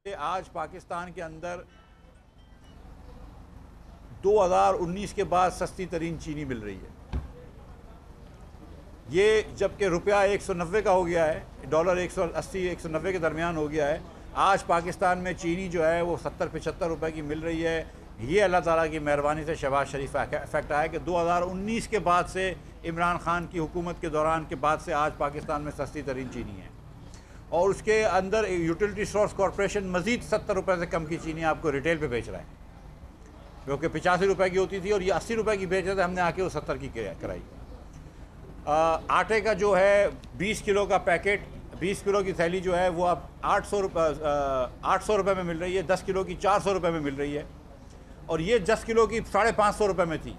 آج پاکستان کے اندر 2019 کے بعد سستی ترین چینی مل رہی ہے۔ یہ جبکہ روپیہ 190 کا ہو گیا ہے، ڈالر 180 190 کے درمیان ہو گیا ہے، آج پاکستان میں چینی جو ہے وہ 70-75 روپے کی مل رہی ہے۔ یہ اللہ تعالیٰ کی مہربانی سے شہباز شریف افیکٹ آیا کہ 2019 کے بعد سے، عمران خان کی حکومت کے دوران کے بعد سے آج پاکستان میں سستی ترین چینی ہے، اور اس کے اندر یوٹیلیٹی سورس کارپوریشن مزید 70 روپے سے کم کی چینی آپ کو ریٹیل پہ بیچ رہا ہے، کیونکہ 85 روپے کی ہوتی تھی اور یہ 80 روپے کی بیچ رہے تھے، ہم نے آ کے وہ 70 کی کرائی۔ آٹے کا جو ہے 20 کلو کا پیکٹ، 20 کلو کی تھیلی جو ہے وہ اب 800 روپے میں مل رہی ہے، 10 کلو کی 400 روپے میں مل رہی ہے، اور یہ 10 کلو کی 550 روپے میں تھی،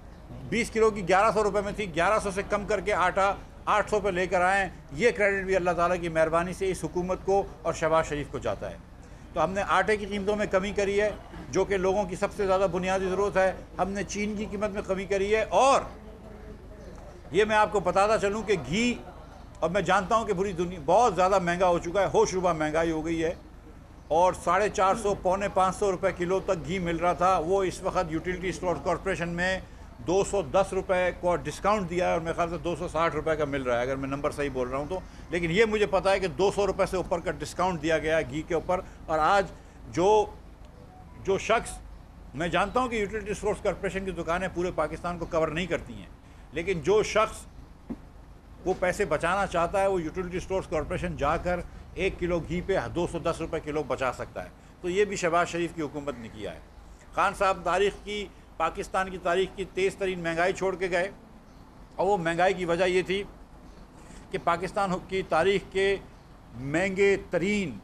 20 کلو کی 1100 روپے میں تھی۔ 1100 سے کم کر کے آٹا 800 پہ لے کر آئیں، یہ کریڈٹ بھی اللہ تعالیٰ کی مہربانی سے اس حکومت کو اور شہباز شریف کو جاتا ہے۔ تو ہم نے آٹے کی قیمتوں میں کمی کری ہے، جو کہ لوگوں کی سب سے زیادہ بنیادی ضرورت ہے۔ ہم نے چین کی قیمت میں کمی کری ہے، اور یہ میں آپ کو بتاتا چلوں کہ گھی، اور میں جانتا ہوں کہ پوری دنیا بہت زیادہ مہنگا ہو چکا ہے، ہوش ربا مہنگائی ہو گئی ہے، اور 450 پونے 500 روپے کلو تک گھی مل رہا تھا، وہ اس وقت یوٹیلیٹی اسٹور کارپوریشن میں 210 روپے کو ڈسکاؤنٹ دیا ہے، اور میرے خیال سے 260 روپے کا مل رہا ہے، اگر میں نمبر صحیح بول رہا ہوں تو۔ لیکن یہ مجھے پتا ہے کہ 200 روپے سے اوپر کا ڈسکاؤنٹ دیا گیا ہے گھی کے اوپر، اور آج جو شخص، میں جانتا ہوں کہ یوٹیلیٹی اسٹور کارپوریشن کی دکانیں پورے پاکستان کو کور نہیں کرتی ہیں، لیکن جو شخص وہ پیسے بچانا چاہتا ہے وہ یوٹیلیٹی اسٹورز کارپوریشن جا کر 1 کلو گھی پہ 210 روپے کلو بچا سکتا ہے۔ تو یہ بھی شہباز شریف کی حکومت نے کیا ہے۔ خان صاحب پاکستان کی تاریخ کی تیز ترین مہنگائی چھوڑ کے گئے، اور وہ مہنگائی کی وجہ یہ تھی کہ پاکستان کی تاریخ کے مہنگے ترین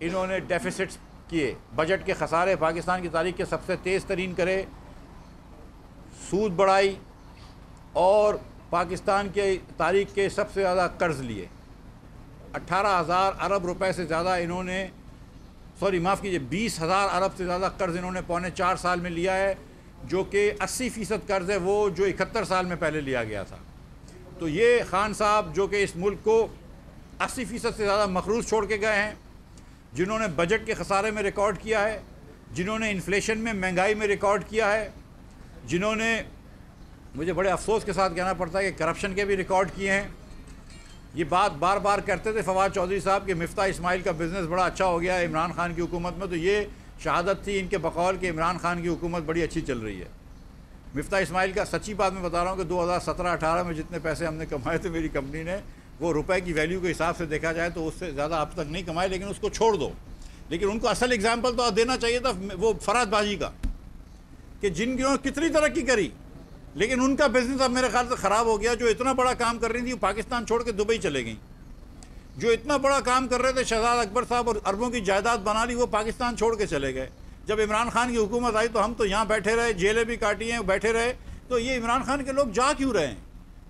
انہوں نے ڈیفیسٹس کیے، بجٹ کے خسارے پاکستان کی تاریخ کے سب سے تیز ترین کرے، سود بڑھائی، اور پاکستان کے تاریخ کے سب سے زیادہ قرض لیے۔ 18,000 ارب روپے سے زیادہ انہوں نے، معاف کیجئے 20,000 ارب سے زیادہ قرض انہوں نے پونے 4 سال میں لیا ہے، جو کہ 80% قرض ہے وہ جو 71 سال میں پہلے لیا گیا تھا۔ تو یہ خان صاحب جو کہ اس ملک کو 80% سے زیادہ مقروض چھوڑ کے گئے ہیں، جنہوں نے بجٹ کے خسارے میں ریکارڈ کیا ہے، جنہوں نے انفلیشن میں، مہنگائی میں ریکارڈ کیا ہے، جنہوں نے، مجھے بڑے افسوس کے ساتھ کہنا پڑتا ہے کہ کرپشن کے بھی ریکارڈ کیے ہیں۔ یہ بات بار بار کرتے تھے فواد چودھری صاحب کہ مفتاح اسماعیل کا بزنس بڑا اچھا ہو گیا ہے عمران خان کی حکومت میں، تو یہ شہادت تھی ان کے بقول کہ عمران خان کی حکومت بڑی اچھی چل رہی ہے۔ مفتاح اسماعیل کا سچی بات میں بتا رہا ہوں کہ 2017-18 میں جتنے پیسے ہم نے کمائے تھے میری کمپنی نے، وہ روپے کی ویلیو کے حساب سے دیکھا جائے تو اس سے زیادہ اب تک نہیں کمائے، لیکن اس کو چھوڑ دو۔ لیکن ان کو اصل اگزامپل تو دینا چاہیے تھا وہ فرات باجی کا، کہ جن کی کتنی ترقی کری، لیکن ان کا بزنس اب میرے خیال سے خراب ہو گیا۔ جو اتنا بڑا کام کر رہی تھی وہ پاکستان چھوڑ کے دبئی چلے گئیں، جو اتنا بڑا کام کر رہے تھے شہزاد اکبر صاحب اور اربوں کی جائیداد بنا لی، وہ پاکستان چھوڑ کے چلے گئے۔ جب عمران خان کی حکومت آئی تو ہم تو یہاں بیٹھے رہے، جیلیں بھی کاٹی ہیں، بیٹھے رہے۔ تو یہ عمران خان کے لوگ جا کیوں رہے ہیں؟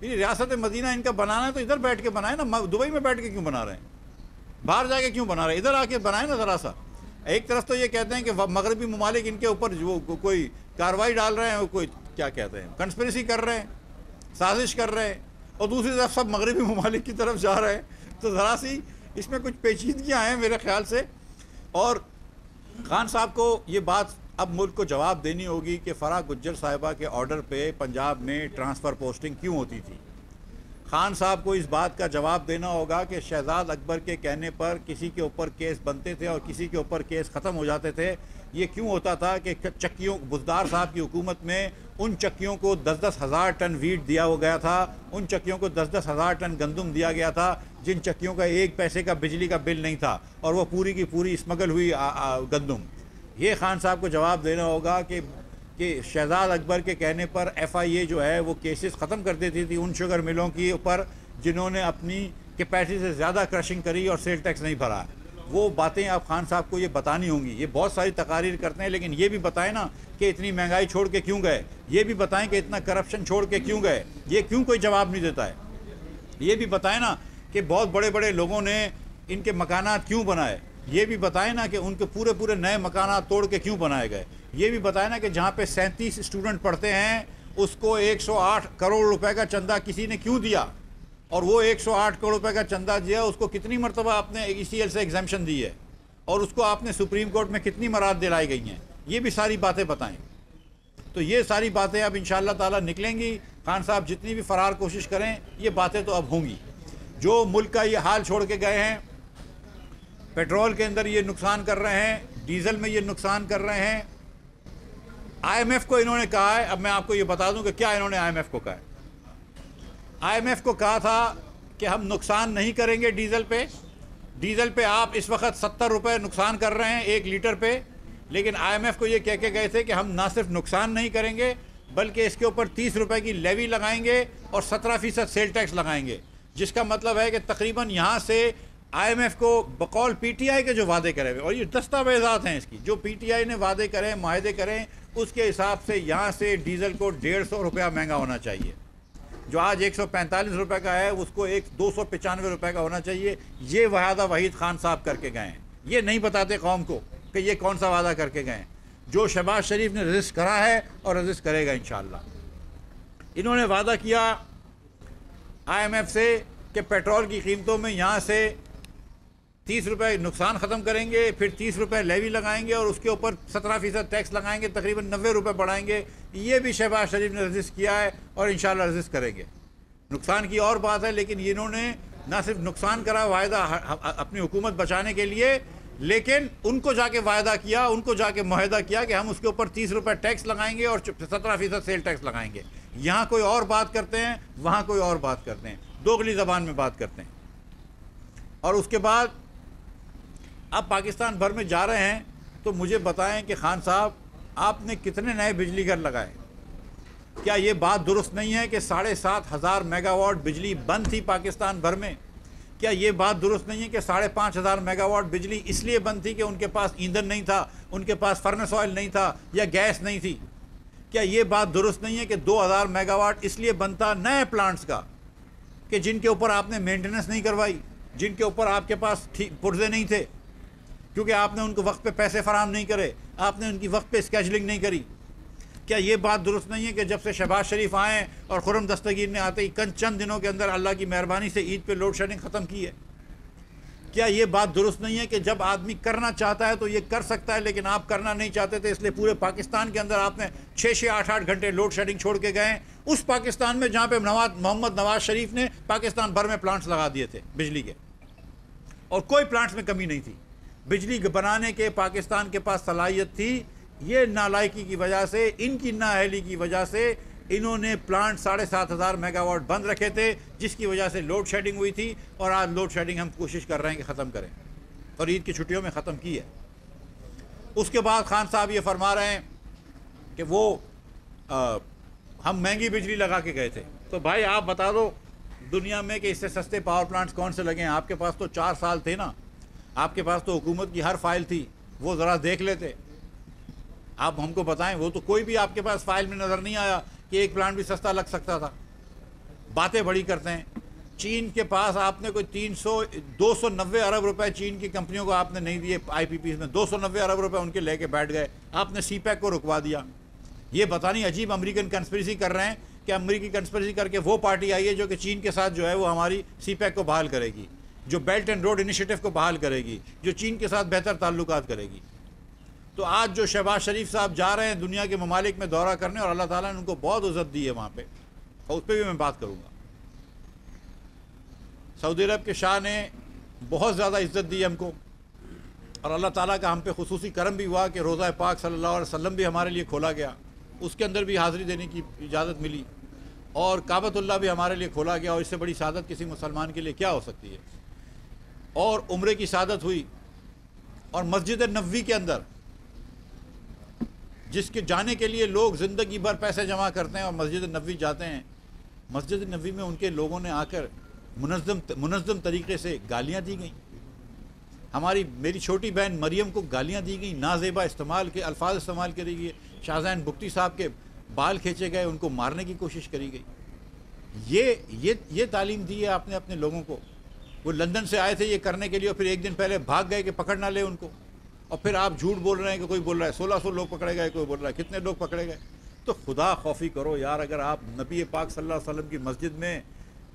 یہ ریاست مدینہ ان کا بنانا ہے تو ادھر بیٹھ کے بنائیں نا، دبئی میں بیٹھ کے کیوں بنا رہے ہیں؟ باہر جا کے کیوں بنا رہے ہیں؟ ادھر آ کے بنائیں نا ذرا سا۔ ایک طرف تو یہ کہتے ہیں کہ مغربی ممالک ان کے اوپر جو کوئی کارروائی ڈال رہے ہیں، کوئی کیا کہتے ہیں، کنسپریسی کر رہے ہیں، سازش کر رہے ہیں، اور دوسری طرف سب مغربی ممالک کی طرف جا رہے ہیں۔ تو ذرا سی اس میں کچھ پیچیدگیاں ہیں میرے خیال سے۔ اور خان صاحب کو یہ بات اب ملک کو جواب دینی ہوگی کہ فرح گجر صاحبہ کے آرڈر پہ پنجاب میں ٹرانسفر پوسٹنگ کیوں ہوتی تھی۔ خان صاحب کو اس بات کا جواب دینا ہوگا کہ شہزاد اکبر کے کہنے پر کسی کے اوپر کیس بنتے تھے اور کسی کے اوپر کیس ختم ہو جاتے تھے۔ یہ کیوں ہوتا تھا کہ چکیوں، بزدار صاحب کی حکومت میں ان چکیوں کو 10-10 ہزار ٹن ویٹ دیا ہو گیا تھا، ان چکیوں کو 10-10 ہزار ٹن گندم دیا گیا تھا، جن چکیوں کا 1 پیسے کا بجلی کا بل نہیں تھا، اور وہ پوری کی پوری اسمگل ہوئی گندم۔ یہ خان صاحب کو جواب دینا ہوگا کہ شہزاد اکبر کے کہنے پر FIA جو ہے وہ کیسز ختم کر دیتی تھی ان شوگر ملوں کے اوپر جنہوں نے اپنی کیپیسٹی سے زیادہ کرشنگ کری اور سیل ٹیکس نہیں بھرا۔ وہ باتیں آپ خان صاحب کو یہ بتانی ہوں گی۔ یہ بہت ساری تقاریر کرتے ہیں، لیکن یہ بھی بتائیں نا کہ اتنی مہنگائی چھوڑ کے کیوں گئے، یہ بھی بتائیں کہ اتنا کرپشن چھوڑ کے کیوں گئے، یہ کیوں کوئی جواب نہیں دیتا ہے۔ یہ بھی بتائیں نا کہ بہت بڑے بڑے لوگوں نے ان کے مکانات کیوں بنائے، یہ بھی بتائیں نا کہ ان کے پورے نئے مکانات توڑ کے کیوں بنائے گئے۔ یہ بھی بتائیں نا کہ جہاں پہ 37 اسٹوڈنٹ پڑھتے ہیں اس کو 108 کروڑ روپے کا چندہ کسی نے کیوں دیا، اور وہ 108 کروڑ روپے کا چندہ دیا اس کو کتنی مرتبہ آپ نے ECL سے ایگزیمشن دی ہے۔ اور اس کو آپ نے سپریم کورٹ میں کتنی مراد دلائی گئی ہیں، یہ بھی ساری باتیں بتائیں۔ تو یہ ساری باتیں اب انشاءاللہ تعالیٰ نکلیں گی۔ خان صاحب جتنی بھی فرار کوشش کریں یہ باتیں تو اب ہوں گی۔ جو ملک کا یہ حال چھوڑ کے گئے ہیں، پیٹرول کے اندر یہ نقصان کر رہے ہیں، ڈیزل میں یہ نقصان کر رہے ہیں۔ آئی ایم ایف کو انہوں نے کہا ہے، اب میں آپ کو یہ بتا دوں کہ کیا انہوں نے آئی ایم ایف کو کہا ہے۔ آئی ایم ایف کو کہا تھا کہ ہم نقصان نہیں کریں گے ڈیزل پہ۔ ڈیزل پہ آپ اس وقت 70 روپے نقصان کر رہے ہیں 1 لیٹر پہ، لیکن آئی ایم ایف کو یہ کہہ کے گئے تھے کہ ہم نہ صرف نقصان نہیں کریں گے بلکہ اس کے اوپر 30 روپے کی لیوی لگائیں گے اور 17% سیل ٹیکس لگائیں گے، جس کا مطلب ہے کہ تقریباً یہاں سے آئی ایم ایف کو بقول پی ٹی آئی کے جو وعدے کرے ہوئے، اور یہ دستاویزات ہیں اس کی، جو پی ٹی آئی نے وعدے کریں، معاہدے کریں، اس کے حساب سے یہاں سے ڈیزل کو 150 روپیہ مہنگا ہونا چاہیے۔ جو آج 145 روپے کا ہے اس کو 295 روپے کا ہونا چاہیے۔ یہ وعدہ وحید خان صاحب کر کے گئے ہیں، یہ نہیں بتاتے قوم کو کہ یہ کون سا وعدہ کر کے گئے ہیں، جو شہباز شریف نے رجسٹ کرا ہے اور رجسٹ کرے گا انشاءاللہ۔ انہوں نے وعدہ کیا آئی ایم ایف سے کہ پیٹرول کی قیمتوں میں یہاں سے 30 روپے نقصان ختم کریں گے، پھر 30 روپے لیوی لگائیں گے اور اس کے اوپر 17% ٹیکس لگائیں گے، تقریباً 90 روپے بڑھائیں گے۔ یہ بھی شہباز شریف نے رجسٹ کیا ہے اور انشاءاللہ رجسٹ کریں گے۔ نقصان کی اور بات ہے، لیکن انہوں نے نہ صرف نقصان کرا وعدہ اپنی حکومت بچانے کے لیے، لیکن ان کو جا کے وعدہ کیا، ان کو جا کے معاہدہ کیا کہ ہم اس کے اوپر 30 روپے ٹیکس لگائیں گے اور 17% سیل ٹیکس لگائیں گے۔ یہاں کوئی اور بات کرتے ہیں، وہاں کوئی اور بات کرتے ہیں، دوغلی زبان میں بات کرتے ہیں۔ اور اس کے بعد اب پاکستان بھر میں جا رہے ہیں تو مجھے بتائیں کہ خان صاحب آپ نے کتنے نئے بجلی گھر لگائے؟ کیا یہ بات درست نہیں ہے کہ 7,500 میگا واٹ بجلی بند تھی پاکستان بھر میں؟ کیا یہ بات درست نہیں ہے کہ 5,500 میگا واٹ بجلی اس لیے بند تھی کہ ان کے پاس ایندھن نہیں تھا، ان کے پاس فرنس آئل نہیں تھا یا گیس نہیں تھی؟ کیا یہ بات درست نہیں ہے کہ 2,000 میگا واٹ اس لیے بند تھا نئے پلانٹس کا کہ جن کے اوپر آپ نے مینٹیننس نہیں کروائی، جن کے اوپر آپ کے پاس پرزے نہیں تھے کیونکہ آپ نے ان کو وقت پہ پیسے فراہم نہیں کرے، آپ نے ان کی وقت پہ اسکیجولنگ نہیں کری؟ کیا یہ بات درست نہیں ہے کہ جب سے شہباز شریف آئیں اور خرم دستگیر نے آتے ہی چند دنوں کے اندر اللہ کی مہربانی سے عید پہ لوڈ شیڈنگ ختم کی ہے؟ کیا یہ بات درست نہیں ہے کہ جب آدمی کرنا چاہتا ہے تو یہ کر سکتا ہے، لیکن آپ کرنا نہیں چاہتے تھے، اس لیے پورے پاکستان کے اندر آپ نے 6-8 گھنٹے لوڈ شیڈنگ چھوڑ کے گئے، اس پاکستان میں جہاں پہ محمد نواز شریف نے پاکستان بھر میں پلانٹس لگا دیے تھے بجلی کے، اور کوئی پلانٹس میں کمی نہیں تھی بجلی بنانے کے، پاکستان کے پاس صلاحیت تھی۔ یہ نالائکی کی وجہ سے، ان کی نااہلی کی وجہ سے انہوں نے پلانٹ 7,500 میگا واٹ بند رکھے تھے، جس کی وجہ سے لوڈ شیڈنگ ہوئی تھی، اور آج لوڈ شیڈنگ ہم کوشش کر رہے ہیں کہ ختم کریں، اور عید کی چھٹیوں میں ختم کی ہے۔ اس کے بعد خان صاحب یہ فرما رہے ہیں کہ وہ ہم مہنگی بجلی لگا کے گئے تھے۔ تو بھائی آپ بتا دو دنیا میں کہ اس سے سستے پاور پلانٹس کون سے لگے ہیں؟ آپ کے پاس تو 4 سال تھے نا، آپ کے پاس تو حکومت کی ہر فائل تھی، وہ ذرا دیکھ لیتے۔ آپ ہم کو بتائیں، وہ تو کوئی بھی آپ کے پاس فائل میں نظر نہیں آیا کہ ایک پلانٹ بھی سستا لگ سکتا تھا۔ باتیں بڑی کرتے ہیں۔ چین کے پاس آپ نے کوئی 290 ارب روپے چین کی کمپنیوں کو آپ نے نہیں دیے، آئی پی پیز میں 290 ارب روپے ان کے لے کے بیٹھ گئے، آپ نے سی پیک کو رکوا دیا۔ یہ بتانی عجیب امریکن کنسپریسی کر رہے ہیں کہ امریکی کنسپریسی کر کے وہ پارٹی آئی ہے جو کہ چین کے ساتھ جو ہے وہ ہماری سی پیک کو بحال کرے گی، جو بیلٹ اینڈ روڈ انیشیٹو کو بحال کرے گی، جو چین کے ساتھ بہتر تعلقات کرے گی۔ تو آج جو شہباز شریف صاحب جا رہے ہیں دنیا کے ممالک میں دورہ کرنے، اور اللہ تعالیٰ نے ان کو بہت عزت دی ہے وہاں پہ، اور اس پہ بھی میں بات کروں گا۔ سعودی عرب کے شاہ نے بہت زیادہ عزت دی ہم کو، اور اللہ تعالیٰ کا ہم پہ خصوصی کرم بھی ہوا کہ روضہ پاک صلی اللہ علیہ وسلم بھی ہمارے لیے کھولا گیا، اس کے اندر بھی حاضری دینے کی اجازت ملی، اور کعبۃ اللہ بھی ہمارے لیے کھولا گیا، اور اس سے بڑی سعادت کسی مسلمان کے لیے کیا ہو سکتی ہے۔ اور عمرے کی سعادت ہوئی، اور مسجد نبوی کے اندر جس کے جانے کے لیے لوگ زندگی بھر پیسے جمع کرتے ہیں اور مسجد نبوی جاتے ہیں، مسجد نبوی میں ان کے لوگوں نے آ کر منظم طریقے سے گالیاں دی گئیں۔ میری چھوٹی بہن مریم کو گالیاں دی گئیں، نازیبا الفاظ استعمال کری گئی، شاہزین بگٹی صاحب کے بال کھینچے گئے، ان کو مارنے کی کوشش کری گئی۔ یہ تعلیم دی ہے آپ نے اپنے لوگوں کو۔ وہ لندن سے آئے تھے یہ کرنے کے لیے، اور پھر ایک دن پہلے بھاگ گئے کہ پکڑ نہ لے ان کو، اور پھر آپ جھوٹ بول رہے ہیں کہ کوئی بول رہا ہے 1600 لوگ پکڑے گئے، کوئی بول رہا ہے کتنے لوگ پکڑے گئے۔ تو خدا خوفی کرو یار، اگر آپ نبی پاک صلی اللہ علیہ وسلم کی مسجد میں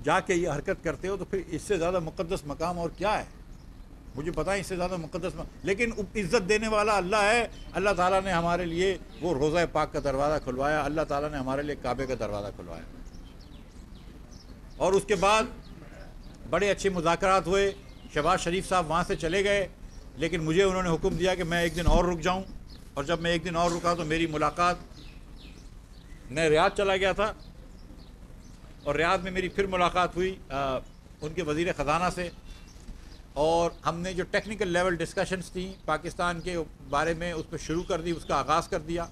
جا کے یہ حرکت کرتے ہو تو پھر اس سے زیادہ مقدس مقام اور کیا ہے؟ مجھے پتہ ہے اس سے زیادہ مقدس لیکن عزت دینے والا اللہ ہے. اللہ تعالیٰ نے ہمارے لیے وہ روضہ پاک کا دروازہ کھلوایا, اللہ تعالیٰ نے ہمارے لیے کعبے کا دروازہ کھلوایا. اور اس کے بعد بڑے اچھے مذاکرات ہوئے. شہباز شریف صاحب وہاں سے چلے گئے, لیکن مجھے انہوں نے حکم دیا کہ میں ایک دن اور رک جاؤں. اور جب میں ایک دن اور رکا تو میری ملاقات, میں ریاض چلا گیا تھا اور ریاض میں میری پھر ملاقات ہوئی ان کے وزیر خزانہ سے, اور ہم نے جو ٹیکنیکل لیول ڈسکشنز تھیں پاکستان کے بارے میں اس پہ شروع کر دی, اس کا آغاز کر دیا,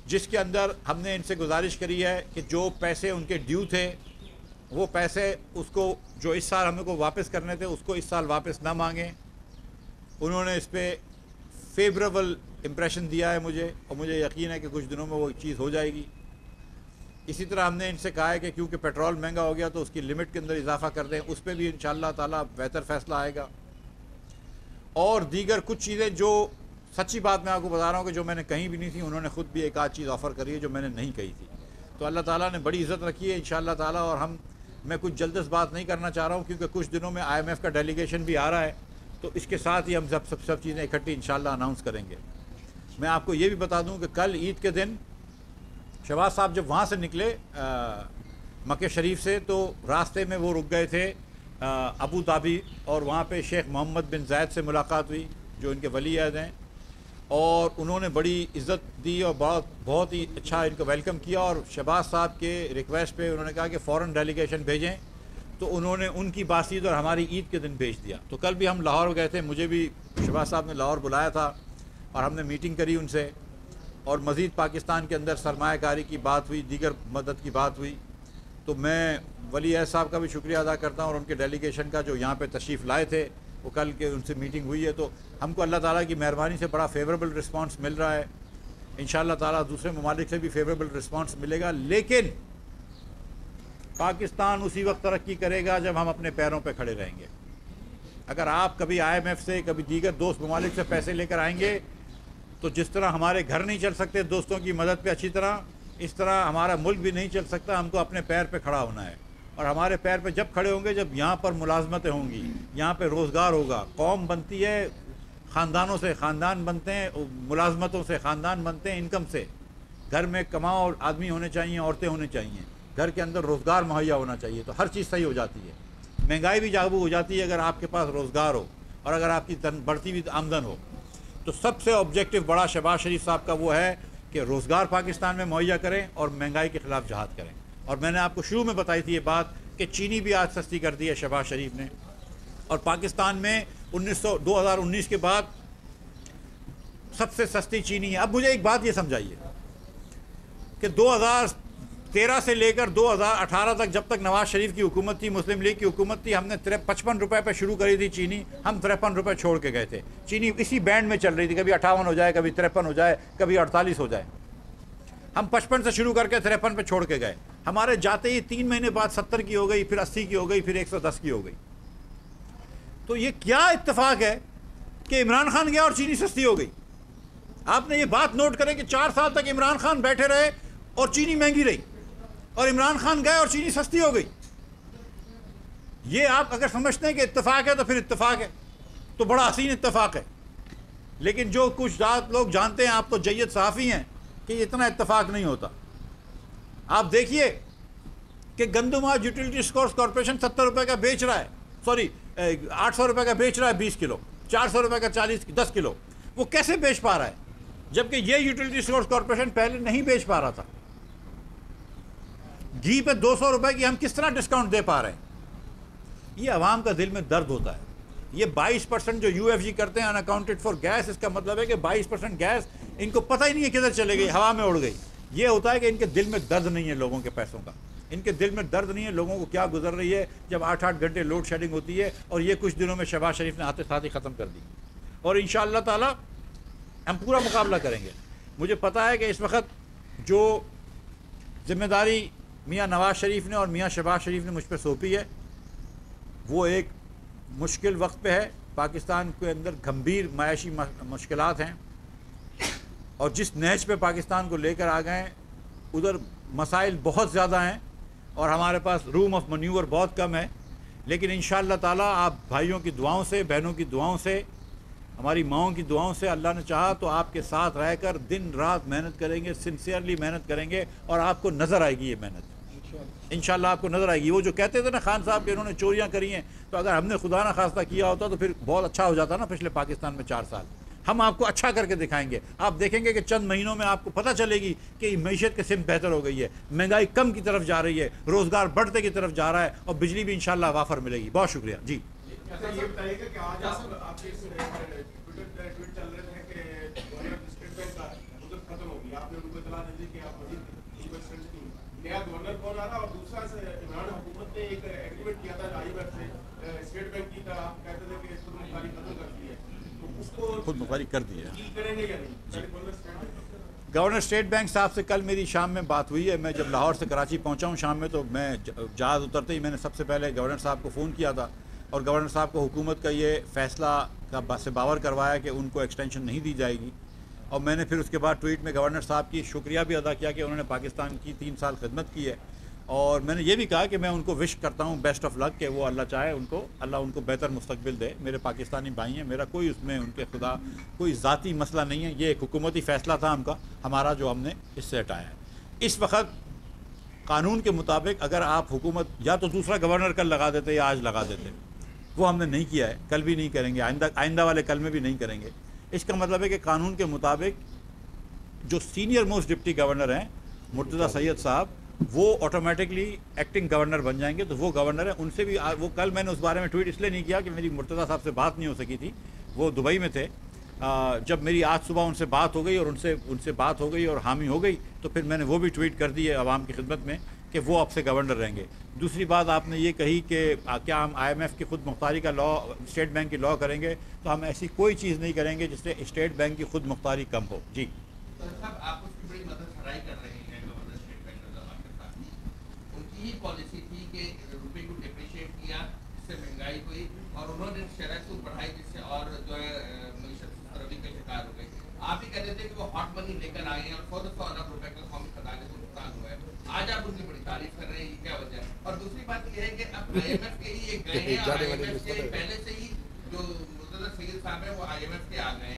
جس کے اندر ہم نے ان سے گزارش کری ہے کہ جو پیسے ان کے ڈیو تھے وہ پیسے اس کو جو اس سال ہمیں کو واپس کرنے تھے اس کو اس سال واپس نہ مانگیں. انہوں نے اس پہ فیوریبل امپریشن دیا ہے مجھے, اور مجھے یقین ہے کہ کچھ دنوں میں وہ چیز ہو جائے گی. اسی طرح ہم نے ان سے کہا ہے کہ کیونکہ پیٹرول مہنگا ہو گیا تو اس کی لمٹ کے اندر اضافہ کر دیں, اس پہ بھی انشاءاللہ تعالیٰ بہتر فیصلہ آئے گا. اور دیگر کچھ چیزیں جو سچی بات میں آپ کو بتا رہا ہوں کہ جو میں نے کہیں بھی نہیں تھی, انہوں نے خود بھی ایک آدھ چیز آفر کری ہے جو میں نے نہیں کہی تھی. تو اللہ تعالیٰ نے بڑی عزت رکھی ہے انشاءاللہ تعالیٰ. اور میں کچھ جلد از بات نہیں کرنا چاہ رہا ہوں کیونکہ کچھ دنوں میں IMF کا ڈیلیگیشن بھی آ رہا ہے, تو اس کے ساتھ ہی ہم سب چیزیں اکٹھی انشاءاللہ اناؤنس کریں گے. میں آپ کو یہ بھی بتا دوں کہ کل عید کے دن شہباز صاحب جب وہاں سے نکلے مکہ شریف سے, تو راستے میں وہ رک گئے تھے ابو ظبی, اور وہاں پہ شیخ محمد بن زائد سے ملاقات ہوئی جو ان کے ولی عہد ہیں, اور انہوں نے بڑی عزت دی اور بہت ہی اچھا ان کو ویلکم کیا. اور شہباز صاحب کے ریکویسٹ پہ انہوں نے کہا کہ فوراً ڈیلیگیشن بھیجیں, تو انہوں نے ان کی باسیت اور ہماری عید کے دن بھیج دیا. تو کل بھی ہم لاہور گئے تھے, مجھے بھی شہباز صاحب نے لاہور بلایا تھا اور ہم نے میٹنگ کری ان سے, اور مزید پاکستان کے اندر سرمایہ کاری کی بات ہوئی, دیگر مدد کی بات ہوئی. تو میں ولی عہد صاحب کا بھی شکریہ ادا کرتا ہوں اور ان کے ڈیلیگیشن کا جو یہاں پہ تشریف لائے تھے, وہ کل کے ان سے میٹنگ ہوئی ہے. تو ہم کو اللہ تعالیٰ کی مہربانی سے بڑا فیوریبل رسپانس مل رہا ہے. انشاءاللہ تعالیٰ دوسرے ممالک سے بھی فیوریبل رسپانس ملے گا, لیکن پاکستان اسی وقت ترقی کرے گا جب ہم اپنے پیروں پہ کھڑے رہیں گے. اگر آپ کبھی IMF سے, کبھی دیگر دوست ممالک سے پیسے لے کر آئیں گے, تو جس طرح ہمارے گھر نہیں چل سکتے دوستوں کی مدد پہ اچھی طرح, اس طرح ہمارا ملک بھی نہیں چل سکتا. ہم کو اپنے پیر پہ کھڑا ہونا ہے, اور ہمارے پیر پہ جب کھڑے ہوں گے جب یہاں پر ملازمتیں ہوں گی, یہاں پہ روزگار ہوگا. قوم بنتی ہے خاندانوں سے, خاندان بنتے ہیں ملازمتوں سے, خاندان بنتے ہیں انکم سے. گھر میں کماؤ آدمی ہونے چاہیے, عورتیں ہونے چاہیے, گھر کے اندر روزگار مہیا ہونا چاہیے, تو ہر چیز صحیح ہو جاتی ہے. مہنگائی بھی قابو ہو جاتی ہے اگر آپ کے پاس روزگار ہو اور اگر آپ کی بڑھتی ہوئی آمدن ہو. تو سب سے آبجیکٹو بڑا شہباز شریف صاحب کا وہ ہے کہ روزگار پاکستان میں مہیا کریں اور مہنگائی کے خلاف جہاد کریں. اور میں نے آپ کو شروع میں بتائی تھی یہ بات کہ چینی بھی آج سستی کر دی ہے شہباز شریف نے, اور پاکستان میں 2019 کے بعد سب سے سستی چینی ہے. اب مجھے ایک بات یہ سمجھائیے کہ 2013 سے لے کر 2018 تک, جب تک نواز شریف کی حکومت تھی, مسلم لیگ کی حکومت تھی, ہم نے 55 روپے پہ شروع کری تھی چینی. ہم 53 روپے چھوڑ کے گئے تھے. چینی اسی بینڈ میں چل رہی تھی, کبھی 58 ہو جائے, کبھی 53 ہو جائے, کبھی 48 ہو جائے. ہم 55 سے شروع کر کے 53 پہ چھوڑ کے گئے. ہمارے جاتے ہی 3 مہینے بعد 70 کی ہو گئی, پھر 80 کی ہو گئی, پھر 110 کی ہو گئی. تو یہ کیا اتفاق ہے کہ عمران خان گیا اور چینی سستی ہو گئی؟ آپ نے یہ بات نوٹ کریں کہ 4 سال تک عمران خان بیٹھے رہے اور چینی مہنگی رہی, اور عمران خان گئے اور چینی سستی ہو گئی. یہ آپ اگر سمجھتے ہیں کہ اتفاق ہے تو پھر اتفاق ہے, تو بڑا حسین اتفاق ہے. لیکن جو کچھ لوگ جانتے ہیں, آپ تو جید صحافی ہیں, کہ اتنا اتفاق نہیں ہوتا. آپ دیکھیے کہ گندم آج یوٹیلیٹی اسٹورز کارپوریشن 70 روپے کا بیچ رہا ہے, 800 روپے کا بیچ رہا ہے 20 کلو, 400 روپے کا 10 کلو. وہ کیسے بیچ پا رہا ہے جبکہ یہ یوٹیلیٹی اسٹورز کارپوریشن پہلے نہیں بیچ پا رہا تھا؟ گھی پہ 200 روپے کی ہم کس طرح ڈسکاؤنٹ دے پا رہے ہیں؟ یہ عوام کا دل میں درد ہوتا ہے. یہ 22% جو UFG کرتے ہیں اناکاؤنٹڈ فار گیس, اس کا مطلب ہے کہ 22% گیس ان کو پتہ ہی نہیں ہے کدھر چلے گئی, ہوا میں اڑ گئی. یہ ہوتا ہے کہ ان کے دل میں درد نہیں ہے لوگوں کے پیسوں کا, ان کے دل میں درد نہیں ہے لوگوں کو کیا گزر رہی ہے جب 8-8 گھنٹے لوڈ شیڈنگ ہوتی ہے. اور یہ کچھ دنوں میں شہباز شریف نے آتے ساتھ ہی ختم کر دی, اور انشاءاللہ تعالی ہم پورا مقابلہ کریں گے. مجھے پتہ ہے کہ اس وقت جو ذمہ داری میاں نواز شریف نے اور میاں شہباز شریف نے مجھ پہ سونپی ہے وہ ایک مشکل وقت پہ ہے. پاکستان کے اندر گھمبیر معاشی مشکلات ہیں, اور جس نہج پہ پاکستان کو لے کر آ گئے ادھر مسائل بہت زیادہ ہیں, اور ہمارے پاس روم آف مینیور بہت کم ہے. لیکن انشاءاللہ تعالیٰ آپ بھائیوں کی دعاؤں سے، بہنوں کی دعاؤں سے، ہماری ماؤں کی دعاؤں سے اللہ نے چاہا تو آپ کے ساتھ رہ کر دن رات محنت کریں گے، سنسیئرلی محنت کریں گے، اور آپ کو نظر آئے گی یہ محنت انشاءاللہ آپ کو نظر آئے گی۔ وہ جو کہتے تھے نا خان صاحب کہ انہوں نے چوریاں کری ہیں، تو اگر ہم نے خدا نہ خواستہ کیا ہوتا تو پھر بہت اچھا ہو جاتا نا پچھلے پاکستان میں 4 سال۔ ہم آپ کو اچھا کر کے دکھائیں گے، آپ دیکھیں گے کہ چند مہینوں میں آپ کو پتہ چلے گی کہ معیشت کی سمت بہتر ہو گئی ہے، مہنگائی کم کی طرف جا رہی ہے، روزگار بڑھتے کی طرف جا رہا ہے، اور بجلی بھی انشاءاللہ وافر ملے گی۔ بہت شکریہ جی۔ اچھا یہ بتائیے کہ آج آپ کے ٹویٹ چل رہے تھے کہ گورنر اسٹیٹ بینک کا مدت ختم ہو گئی، آپ نے ان کو اطلاع دے دی کہ آپ مزید نیا گورنر کون آ رہا، اور دوسرا عمران حکومت نے ایک ایگریمنٹ کیا تھا آئی ایم ایف سے اسٹیٹ بینک کی طرح، آپ کہتے تھے کہ خود مختاری ختم کر دی ہے، تو اس کو خود مختاری کر دی ہے، ڈیل کریں گے یا نہیں؟ گورنر اسٹیٹ بینک صاحب سے کل میری شام میں بات ہوئی ہے۔ میں جب لاہور سے کراچی پہنچا ہوں شام میں، تو میں جہاز اترتے ہی میں نے سب سے پہلے گورنر صاحب کو فون کیا تھا، اور گورنر صاحب کو حکومت کا یہ فیصلہ کا سے باور کروایا کہ ان کو ایکسٹینشن نہیں دی جائے گی، اور میں نے پھر اس کے بعد ٹویٹ میں گورنر صاحب کی شکریہ بھی ادا کیا کہ انہوں نے پاکستان کی 3 سال خدمت کی ہے، اور میں نے یہ بھی کہا کہ میں ان کو وش کرتا ہوں بیسٹ آف لک، کہ وہ اللہ چاہے اللہ ان کو بہتر مستقبل دے۔ میرے پاکستانی بھائی ہیں، میرا کوئی اس میں ان کے خدا کوئی ذاتی مسئلہ نہیں ہے، یہ ایک حکومتی فیصلہ تھا ہمارا جو ہم نے اس سے ہٹایا ہے۔ اس وقت قانون کے مطابق اگر آپ حکومت یا تو دوسرا گورنر کل لگا دیتے یا آج لگا دیتے، وہ ہم نے نہیں کیا ہے، کل بھی نہیں کریں گے، آئندہ والے کل میں بھی نہیں کریں گے۔ اس کا مطلب ہے کہ قانون کے مطابق جو سینئر موسٹ ڈپٹی گورنر ہیں مرتضیٰ سید صاحب، وہ آٹومیٹکلی ایکٹنگ گورنر بن جائیں گے، تو وہ گورنر ہیں، ان سے بھی وہ کل میں نے اس بارے میں ٹویٹ اس لیے نہیں کیا کہ میری مرتضیٰ صاحب سے بات نہیں ہو سکی تھی، وہ دبئی میں تھے۔ جب میری آج صبح ان سے بات ہو گئی اور ان سے بات ہو گئی اور حامی ہو گئی، تو پھر میں نے وہ بھی ٹویٹ کر دی ہے عوام کی خدمت میں کہ وہ اب سے گورنر رہیں گے۔ دوسری بات آپ نے یہ کہی کہ کیا ہم آئی ایم ایف کی خود مختاری کا لا اسٹیٹ بینک کی لا کریں گے، تو ہم ایسی کوئی چیز نہیں کریں گے جس سے اسٹیٹ بینک کی خود مختاری کم ہو۔ جی صاحب آپ اس کی بڑی مدد فرائی کر رہے ہیں گورنر اسٹیٹ بینک نظام کے ساتھ، ان کی ہی پالیسی تھی کہ روپے کو ڈپریشیٹ کیا جس سے مہنگائی ہوئی، اور انہوں نے شرح کو بڑھائی جس سے اور جو ہے معیشت روی کا شکار ہو گئی۔ آپ ہی کہہ رہے تھے کہ وہ ہاٹ منی لے کر آئے ہیں اور 100 ارب روپے کا قومی خزانے کو نقصان ہوا ہے، آج آپ ان کی بڑی تعریف کر رہے ہیں، یہ کیا وجہ ہے؟ اور دوسری بات یہ ہے کہ اب آئی ایم ایف کے ہی ایک گئے ہیں، اور آئی ایم ایف کے پہلے سے ہی جو مرتضیٰ سید صاحب ہیں وہ آئی ایم ایف کے آ گئے ہیں،